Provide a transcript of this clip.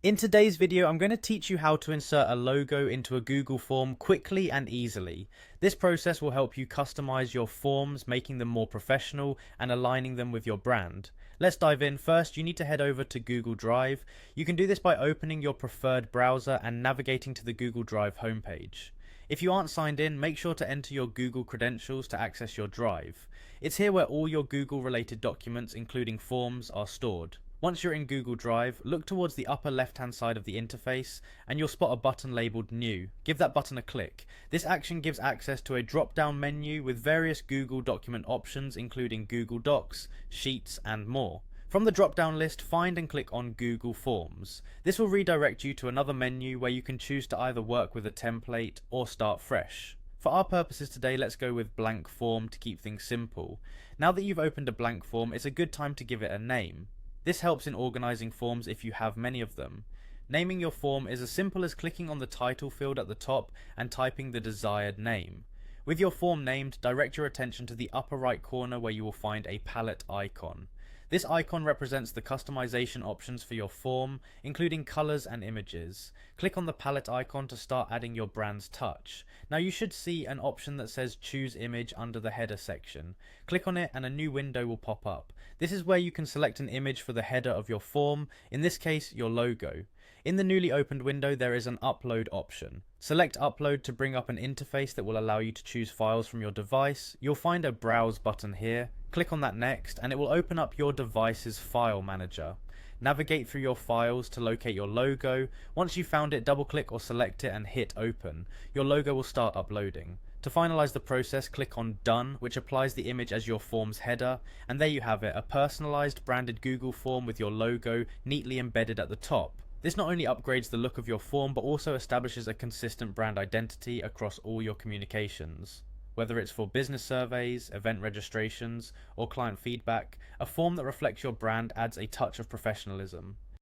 In today's video, I'm going to teach you how to insert a logo into a Google form quickly and easily. This process will help you customize your forms, making them more professional and aligning them with your brand. Let's dive in. First, you need to head over to Google Drive. You can do this by opening your preferred browser and navigating to the Google Drive homepage. If you aren't signed in, make sure to enter your Google credentials to access your Drive. It's here where all your Google related documents, including forms, are stored. Once you're in Google Drive, look towards the upper left hand side of the interface and you'll spot a button labelled New. Give that button a click. This action gives access to a drop down menu with various Google document options including Google Docs, Sheets and more. From the drop down list, find and click on Google Forms. This will redirect you to another menu where you can choose to either work with a template or start fresh. For our purposes today, let's go with blank form to keep things simple. Now that you've opened a blank form, it's a good time to give it a name. This helps in organising forms if you have many of them. Naming your form is as simple as clicking on the title field at the top and typing the desired name. With your form named, direct your attention to the upper right corner where you will find a palette icon. This icon represents the customization options for your form, including colors and images. Click on the palette icon to start adding your brand's touch. Now you should see an option that says choose image under the header section. Click on it and a new window will pop up. This is where you can select an image for the header of your form, in this case your logo. In the newly opened window there is an upload option. Select upload to bring up an interface that will allow you to choose files from your device. You'll find a browse button here. Click on that next and it will open up your device's file manager. Navigate through your files to locate your logo. Once you've found it, double click or select it and hit open. Your logo will start uploading. To finalize the process, click on Done, which applies the image as your form's header, and there you have it, a personalized branded Google form with your logo neatly embedded at the top. This not only upgrades the look of your form, but also establishes a consistent brand identity across all your communications. Whether it's for business surveys, event registrations, or client feedback, a form that reflects your brand adds a touch of professionalism.